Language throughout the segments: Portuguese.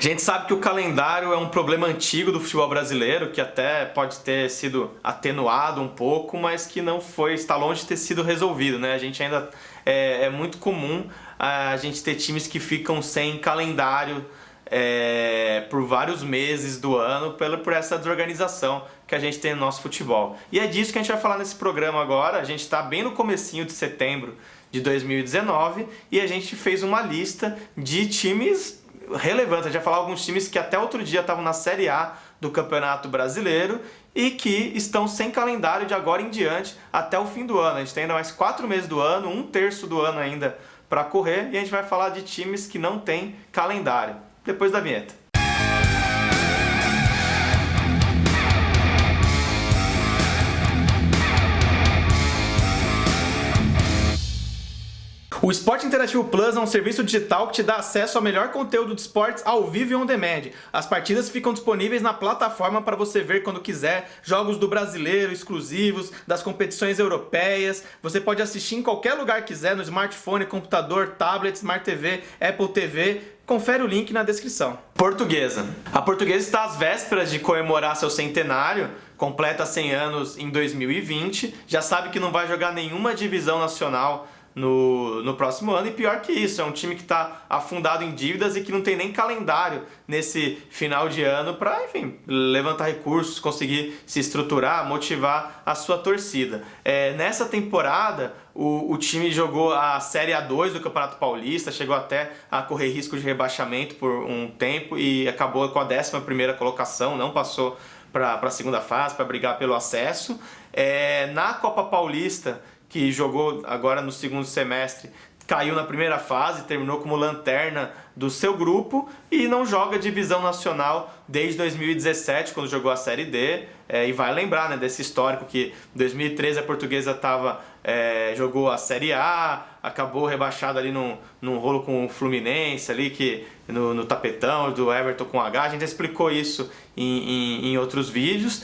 gente sabe que o calendário é um problema antigo do futebol brasileiro, que até pode ter sido atenuado um pouco, mas que não foi, está longe de ter sido resolvido, né? A gente ainda é muito comum a gente ter times que ficam sem calendário por vários meses do ano por essa desorganização que a gente tem no nosso futebol. E é disso que a gente vai falar nesse programa agora. A gente está bem no comecinho de setembro de 2019 e a gente fez uma lista de times relevantes. A gente vai falar alguns times que até outro dia estavam na Série A do Campeonato Brasileiro e que estão sem calendário de agora em diante até o fim do ano. A gente tem ainda mais 4 meses do ano, 1/3 do ano ainda para correr, e a gente vai falar de times que não têm calendário. Depois da vinheta. O Esporte Interativo Plus é um serviço digital que te dá acesso ao melhor conteúdo de esportes ao vivo e on demand. As partidas ficam disponíveis na plataforma para você ver quando quiser, jogos do brasileiro exclusivos, das competições europeias. Você pode assistir em qualquer lugar que quiser, no smartphone, computador, tablet, Smart TV, Apple TV. Confere o link na descrição. Portuguesa. A Portuguesa está às vésperas de comemorar seu centenário, completa 100 anos em 2020, já sabe que não vai jogar nenhuma divisão nacional no próximo ano, e pior que isso, é um time que está afundado em dívidas e que não tem nem calendário nesse final de ano para, enfim, levantar recursos, conseguir se estruturar, motivar a sua torcida. Nessa temporada, o time jogou a Série A2 do Campeonato Paulista, chegou até a correr risco de rebaixamento por um tempo e acabou com a 11ª colocação, não passou para a segunda fase, para brigar pelo acesso. Na Copa Paulista, que jogou agora no segundo semestre, caiu na primeira fase, terminou como lanterna do seu grupo e não joga divisão nacional desde 2017, quando jogou a Série D. E vai lembrar, né, desse histórico que em 2013 a Portuguesa jogou a Série A, acabou rebaixado ali num rolo com o Fluminense, ali, que, no tapetão do Everton com H. A gente já explicou isso em outros vídeos.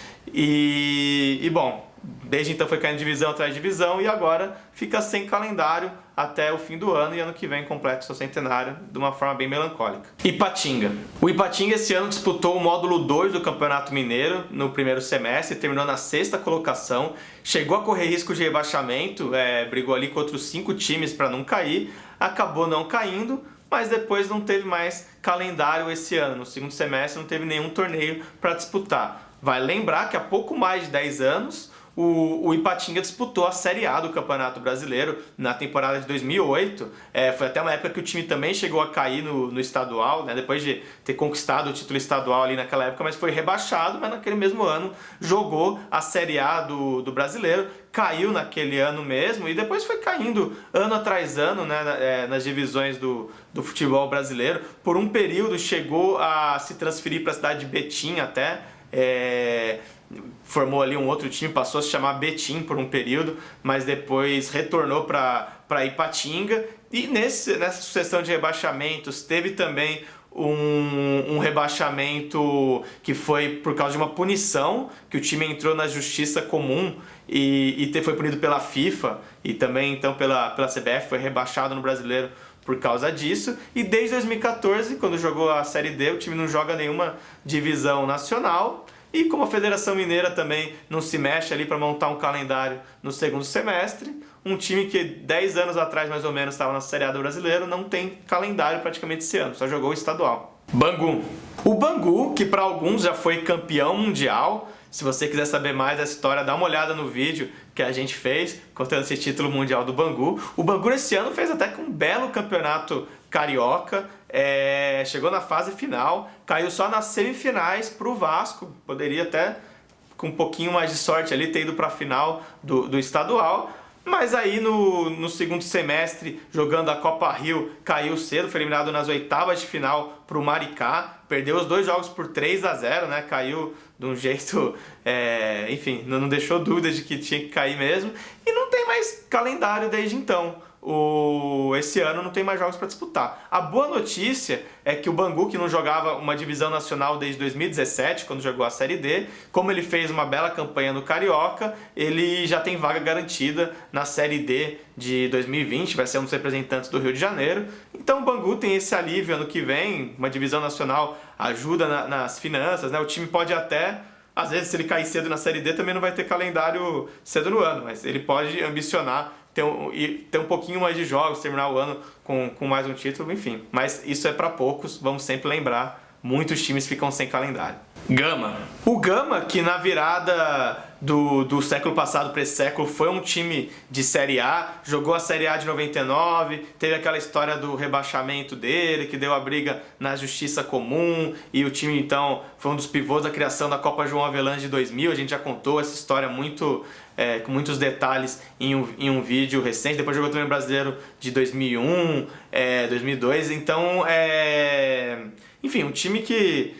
Bom, desde então foi caindo divisão atrás de divisão e agora fica sem calendário até o fim do ano, e ano que vem completa seu centenário de uma forma bem melancólica. Ipatinga. O Ipatinga esse ano disputou o módulo 2 do Campeonato Mineiro no primeiro semestre, terminou na 6ª colocação, chegou a correr risco de rebaixamento, brigou ali com outros 5 times para não cair, acabou não caindo, mas depois não teve mais calendário esse ano. No segundo semestre não teve nenhum torneio para disputar. Vai lembrar que há pouco mais de 10 anos o Ipatinga disputou a Série A do Campeonato Brasileiro na temporada de 2008. Foi até uma época que o time também chegou a cair no estadual, né, depois de ter conquistado o título estadual ali naquela época, mas foi rebaixado, mas naquele mesmo ano jogou a Série A do Brasileiro, caiu naquele ano mesmo e depois foi caindo ano atrás ano, né, nas divisões do futebol brasileiro. Por um período chegou a se transferir para a cidade de Betim até, formou ali um outro time, passou a se chamar Betim por um período, mas depois retornou para Ipatinga. E nessa sucessão de rebaixamentos teve também um rebaixamento que foi por causa de uma punição, que o time entrou na justiça comum e foi punido pela FIFA e também então pela CBF, foi rebaixado no Brasileiro por causa disso. E desde 2014, quando jogou a Série D, o time não joga nenhuma divisão nacional. E como a Federação Mineira também não se mexe ali para montar um calendário no segundo semestre, um time que 10 anos atrás mais ou menos estava na Série A do Brasileiro não tem calendário praticamente esse ano, só jogou o estadual. Bangu. O Bangu, que para alguns já foi campeão mundial. Se você quiser saber mais dessa história, dá uma olhada no vídeo que a gente fez contando esse título mundial do Bangu. O Bangu esse ano fez até com um belo campeonato carioca, chegou na fase final, caiu só nas semifinais para o Vasco, poderia até, com um pouquinho mais de sorte ali, ter ido para a final do estadual. Mas aí no segundo semestre, jogando a Copa Rio, caiu cedo, foi eliminado nas 8ª de final para o Maricá, perdeu os 2 jogos por 3-0, né? Caiu de um jeito, enfim, não deixou dúvidas de que tinha que cair mesmo, e não tem mais calendário desde então. esse ano não tem mais jogos para disputar. A boa notícia é que o Bangu, que não jogava uma divisão nacional desde 2017, quando jogou a Série D, como ele fez uma bela campanha no Carioca, ele já tem vaga garantida na Série D de 2020, vai ser um dos representantes do Rio de Janeiro. Então o Bangu tem esse alívio ano que vem, uma divisão nacional ajuda nas finanças, né? O time pode até, às vezes, se ele cair cedo na Série D, também não vai ter calendário cedo no ano, mas ele pode ambicionar ter um pouquinho mais de jogos, terminar o ano com mais um título, enfim. Mas isso é para poucos, vamos sempre lembrar, muitos times ficam sem calendário. Gama. O Gama, que na virada do século passado para esse século foi um time de Série A, jogou a Série A de 99, teve aquela história do rebaixamento dele, que deu a briga na Justiça Comum, e o time então foi um dos pivôs da criação da Copa João Avelange de 2000, a gente já contou essa história com muitos detalhes em um vídeo recente, depois jogou também o Brasileiro de 2001, 2002, então, enfim, um time que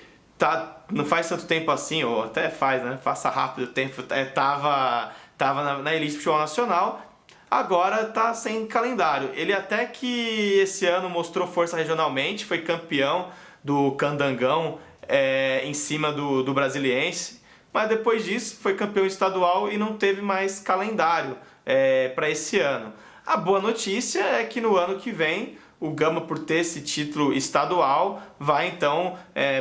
não faz tanto tempo assim, ou até faz, né? Passa rápido o tempo, tava na elite do futebol nacional, agora tá sem calendário. Ele até que esse ano mostrou força regionalmente, foi campeão do Candangão em cima do Brasiliense, mas depois disso foi campeão estadual e não teve mais calendário para esse ano. A boa notícia é que no ano que vem o Gama, por ter esse título estadual, vai então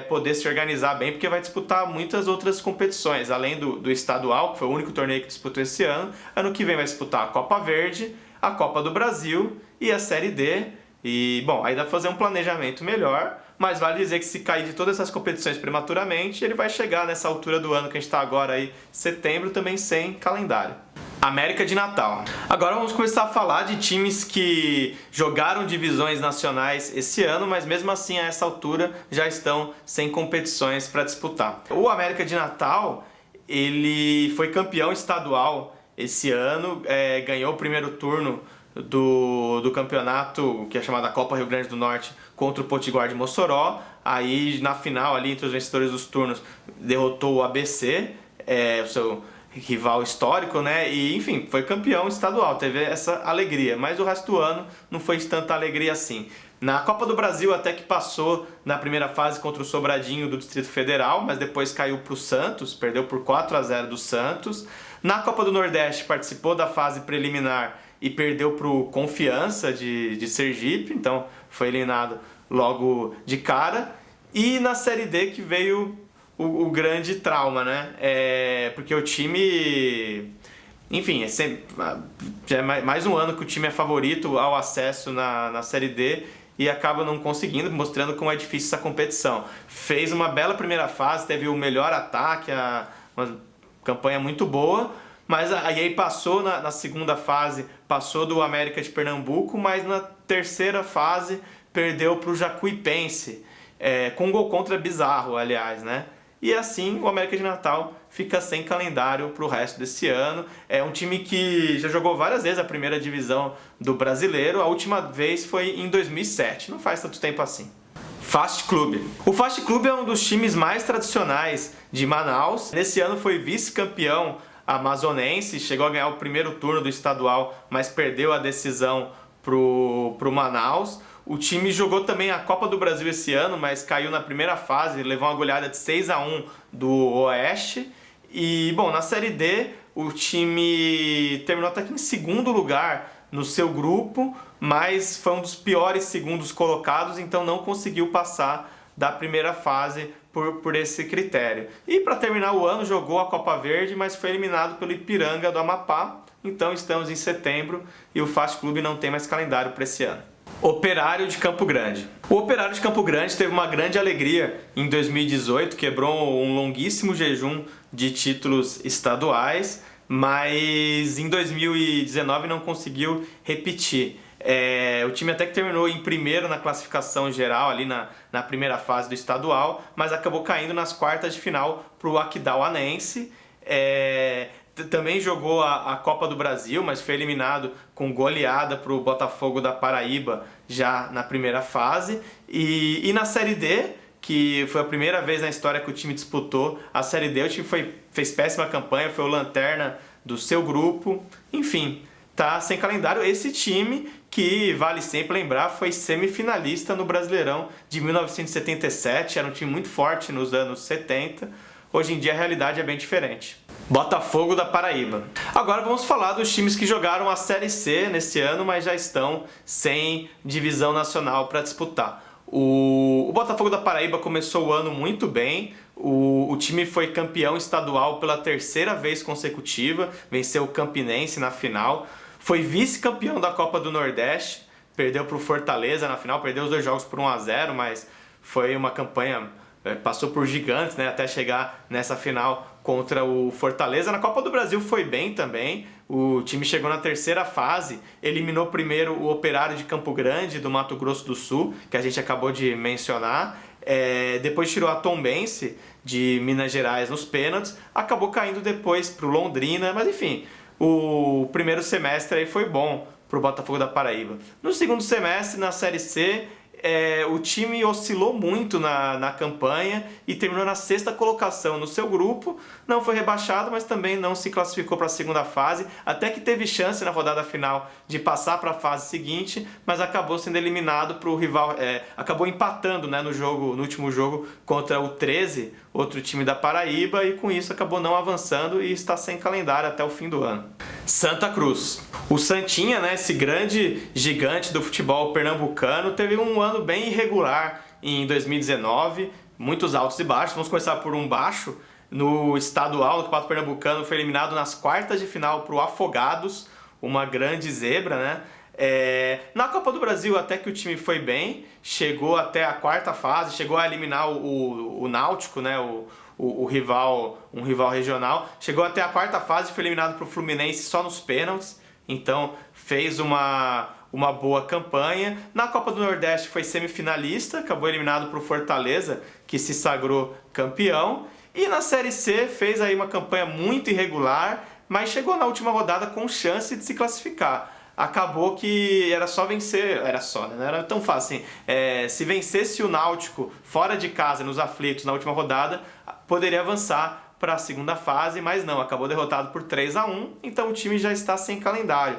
poder se organizar bem, porque vai disputar muitas outras competições, além do estadual, que foi o único torneio que disputou esse ano. Ano que vem vai disputar a Copa Verde, a Copa do Brasil e a Série D. E, bom, aí dá pra fazer um planejamento melhor, mas vale dizer que se cair de todas essas competições prematuramente, ele vai chegar nessa altura do ano que a gente está agora aí, setembro, também sem calendário. América de Natal. Agora vamos começar a falar de times que jogaram divisões nacionais esse ano, mas mesmo assim a essa altura já estão sem competições para disputar. O América de Natal, ele foi campeão estadual esse ano, ganhou o primeiro turno do campeonato, que é chamado Copa Rio Grande do Norte, contra o Potiguar de Mossoró. Aí na final, ali entre os vencedores dos turnos, derrotou o ABC, o seu rival histórico, né? E enfim, foi campeão estadual, teve essa alegria, mas o resto do ano não foi tanta alegria assim. Na Copa do Brasil até que passou na primeira fase contra o Sobradinho do Distrito Federal, mas depois caiu para o Santos, perdeu por 4-0 do Santos. Na Copa do Nordeste participou da fase preliminar e perdeu para o Confiança de Sergipe, então foi eliminado logo de cara. E na Série D que veio o grande trauma, né? Porque o time, enfim, já é mais um ano que o time é favorito ao acesso na Série D e acaba não conseguindo, mostrando como é difícil essa competição. Fez uma bela primeira fase, teve o melhor ataque, uma campanha muito boa, mas aí passou na segunda fase, passou do América de Pernambuco, mas na terceira fase perdeu para o Jacuipense, com um gol contra bizarro, aliás, né? E assim o América de Natal fica sem calendário para o resto desse ano. É um time que já jogou várias vezes a primeira divisão do Brasileiro. A última vez foi em 2007, não faz tanto tempo assim. Fast Club. O Fast Club é um dos times mais tradicionais de Manaus. Nesse ano foi vice-campeão amazonense, chegou a ganhar o primeiro turno do estadual, mas perdeu a decisão pro Manaus. O time jogou também a Copa do Brasil esse ano, mas caiu na primeira fase, levou uma goleada de 6-1 do Oeste. E, bom, na Série D, o time terminou até que em segundo lugar no seu grupo, mas foi um dos piores segundos colocados, então não conseguiu passar da primeira fase por esse critério. E para terminar o ano, jogou a Copa Verde, mas foi eliminado pelo Ipiranga do Amapá. Então estamos em setembro e o Fast Club não tem mais calendário para esse ano. Operário de Campo Grande. O Operário de Campo Grande teve uma grande alegria em 2018, quebrou um longuíssimo jejum de títulos estaduais, mas em 2019 não conseguiu repetir. O time até que terminou em primeiro na classificação geral, ali na primeira fase do estadual, mas acabou caindo nas quartas de final para o Aquidauanense. Também jogou a Copa do Brasil, mas foi eliminado com goleada para o Botafogo da Paraíba já na primeira fase. E na Série D, que foi a primeira vez na história que o time disputou a Série D, o time fez péssima campanha, foi o lanterna do seu grupo. Enfim, tá sem calendário. Esse time que, vale sempre lembrar, foi semifinalista no Brasileirão de 1977, era um time muito forte nos anos 70. Hoje em dia a realidade é bem diferente. Botafogo da Paraíba. Agora vamos falar dos times que jogaram a Série C nesse ano, mas já estão sem divisão nacional para disputar. O Botafogo da Paraíba começou o ano muito bem. O time foi campeão estadual pela terceira vez consecutiva, venceu o Campinense na final. Foi vice-campeão da Copa do Nordeste, perdeu para o Fortaleza na final, perdeu os 2 jogos por 1-0, mas foi uma campanha, passou por gigantes, né, até chegar nessa final contra o Fortaleza. Na Copa do Brasil foi bem também, o time chegou na terceira fase, eliminou primeiro o Operário de Campo Grande, do Mato Grosso do Sul, que a gente acabou de mencionar, depois tirou a Tombense de Minas Gerais nos pênaltis, acabou caindo depois para o Londrina, mas enfim, o primeiro semestre aí foi bom para o Botafogo da Paraíba. No segundo semestre, na Série C, o time oscilou muito na campanha e terminou na 6ª colocação no seu grupo. Não foi rebaixado, mas também não se classificou para a segunda fase, até que teve chance na rodada final de passar para a fase seguinte, mas acabou sendo eliminado para o rival, acabou empatando, né, no último jogo contra o 13, outro time da Paraíba, e com isso acabou não avançando e está sem calendário até o fim do ano. Santa Cruz. O Santinha, né, esse grande gigante do futebol pernambucano, teve um ano bem irregular em 2019, muitos altos e baixos. Vamos começar por um baixo. No estadual, no Campeonato Pernambucano, foi eliminado nas quartas de final para o Afogados, uma grande zebra, né? Na Copa do Brasil até que o time foi bem, chegou até a 4ª fase, chegou a eliminar o Náutico, né? Um rival regional, chegou até a 4ª fase e foi eliminado para o Fluminense só nos pênaltis, então fez uma boa campanha. Na Copa do Nordeste foi semifinalista, acabou eliminado para o Fortaleza, que se sagrou campeão, e na Série C fez aí uma campanha muito irregular, mas chegou na última rodada com chance de se classificar. Acabou que era só vencer, né? Não era tão fácil assim. Se vencesse o Náutico fora de casa, nos aflitos, na última rodada, poderia avançar para a segunda fase, mas não, acabou derrotado por 3-1, então o time já está sem calendário.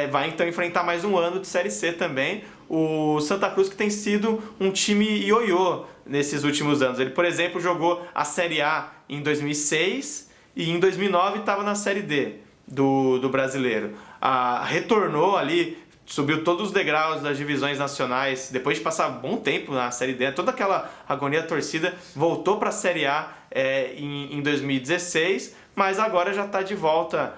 Vai então enfrentar mais um ano de Série C também. O Santa Cruz, que tem sido um time ioiô nesses últimos anos. Ele, por exemplo, jogou a Série A em 2006 e em 2009 estava na Série D do Brasileiro. Retornou ali, subiu todos os degraus das divisões nacionais, depois de passar um bom tempo na Série D, toda aquela agonia da torcida, voltou para a Série A em 2016, mas agora já está de volta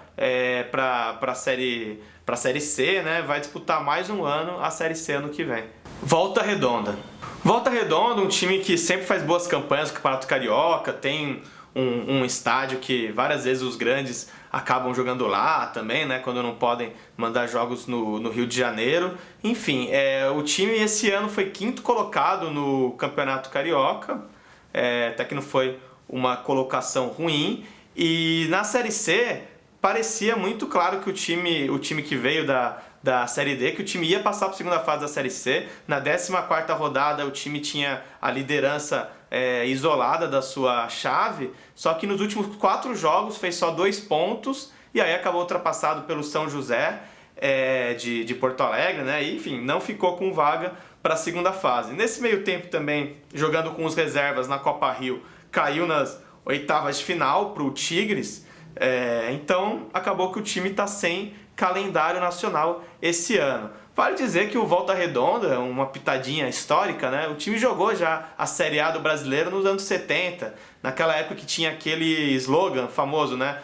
para a Série C, né? Vai disputar mais um ano a Série C ano que vem. Volta Redonda. Volta Redonda, um time que sempre faz boas campanhas no Campeonato Carioca, tem um estádio que várias vezes os grandes acabam jogando lá também, né, quando não podem mandar jogos no Rio de Janeiro. Enfim, o time esse ano foi 5º colocado no Campeonato Carioca, até que não foi uma colocação ruim. E na Série C parecia muito claro que o time que veio da Série D, que o time ia passar para a segunda fase da Série C. Na 14ª rodada o time tinha a liderança isolada da sua chave, só que nos últimos 4 jogos fez só 2 pontos e aí acabou ultrapassado pelo São José de Porto Alegre, né? E, enfim, não ficou com vaga para a segunda fase. Nesse meio tempo também, jogando com os reservas na Copa Rio, caiu nas 8ª de final para o Tigres, então acabou que o time está sem calendário nacional esse ano. Vale dizer que o Volta Redonda, uma pitadinha histórica, né? O time jogou já a Série A do Brasileiro nos anos 70, naquela época que tinha aquele slogan famoso, né?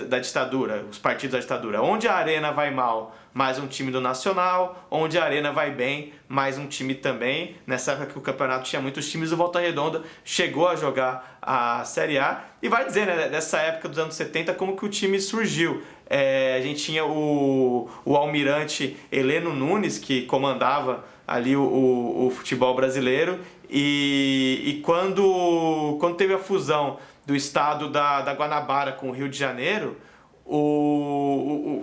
Da ditadura, os partidos da ditadura. Onde a Arena vai mal, mais um time do Nacional. Onde a Arena vai bem, mais um time também. Nessa época que o campeonato tinha muitos times, o Volta Redonda chegou a jogar a Série A. E vai dizer, né, dessa época dos anos 70, como que o time surgiu. A gente tinha o almirante Heleno Nunes, que comandava ali o futebol brasileiro, e quando teve a fusão do estado da Guanabara com o Rio de Janeiro,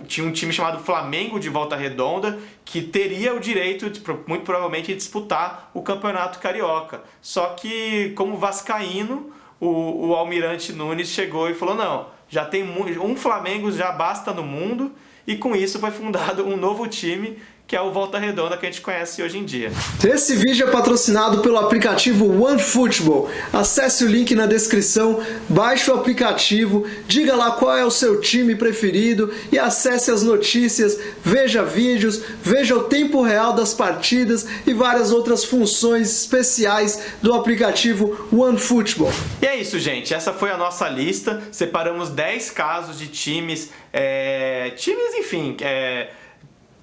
tinha um time chamado Flamengo de Volta Redonda que teria o direito, muito provavelmente, de disputar o Campeonato Carioca. Só que, como vascaíno, o almirante Nunes chegou e falou: não, já tem um Flamengo, já basta no mundo, e com isso foi fundado um novo time que é o Volta Redonda que a gente conhece hoje em dia. Esse vídeo é patrocinado pelo aplicativo OneFootball. Acesse o link na descrição, baixe o aplicativo, diga lá qual é o seu time preferido e acesse as notícias, veja vídeos, veja o tempo real das partidas e várias outras funções especiais do aplicativo OneFootball. E é isso, gente. Essa foi a nossa lista. Separamos 10 casos de times,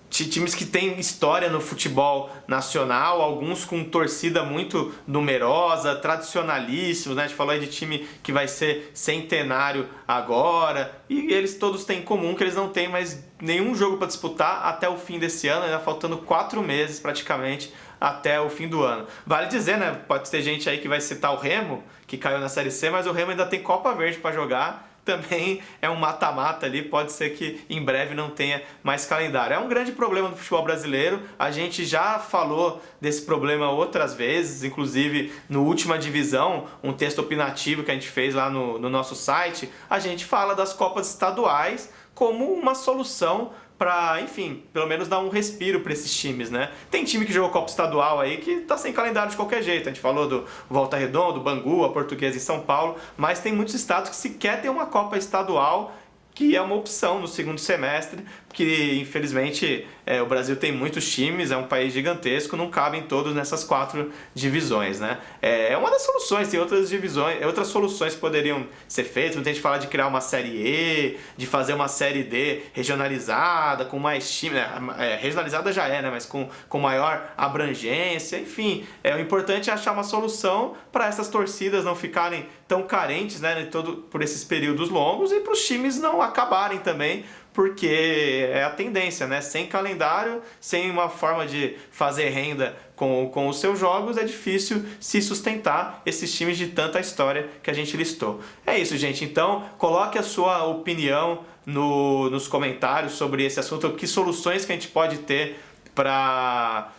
times que têm história no futebol nacional, alguns com torcida muito numerosa, tradicionalíssimos, né? A gente falou aí de time que vai ser centenário agora, e eles todos têm em comum que eles não têm mais nenhum jogo para disputar até o fim desse ano, ainda faltando 4 meses praticamente até o fim do ano. Vale dizer, né? Pode ter gente aí que vai citar o Remo, que caiu na Série C, mas o Remo ainda tem Copa Verde para jogar. Também é um mata-mata ali, pode ser que em breve não tenha mais calendário. É um grande problema do futebol brasileiro, a gente já falou desse problema outras vezes, inclusive no Última Divisão, um texto opinativo que a gente fez lá no nosso site, a gente fala das Copas Estaduais como uma solução para, enfim, pelo menos dar um respiro para esses times, né? Tem time que jogou Copa Estadual aí que tá sem calendário de qualquer jeito. A gente falou do Volta Redonda, do Bangu, a Portuguesa em São Paulo, mas tem muitos estados que sequer tem uma Copa Estadual, que é uma opção no segundo semestre, porque infelizmente o Brasil tem muitos times, é um país gigantesco, não cabem todos nessas 4 divisões, né? É uma das soluções, tem outras divisões, outras soluções que poderiam ser feitas. Muita gente fala de criar uma série E, de fazer uma série D regionalizada, com mais times, né? Regionalizada já né? Mas com maior abrangência, enfim. O importante é achar uma solução para essas torcidas não ficarem tão carentes, né? Por esses períodos longos e para os times não acabarem também, porque é a tendência, né? Sem calendário, sem uma forma de fazer renda com os seus jogos, é difícil se sustentar esses times de tanta história que a gente listou. É isso, gente. Então, coloque a sua opinião nos comentários sobre esse assunto, que soluções que a gente pode ter para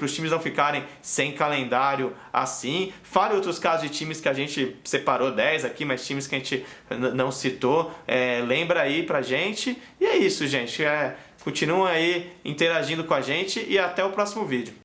os times não ficarem sem calendário assim. Fale outros casos de times que a gente separou 10 aqui, mas times que a gente não citou. Lembra aí pra gente. E é isso, gente. Continuam aí interagindo com a gente e até o próximo vídeo.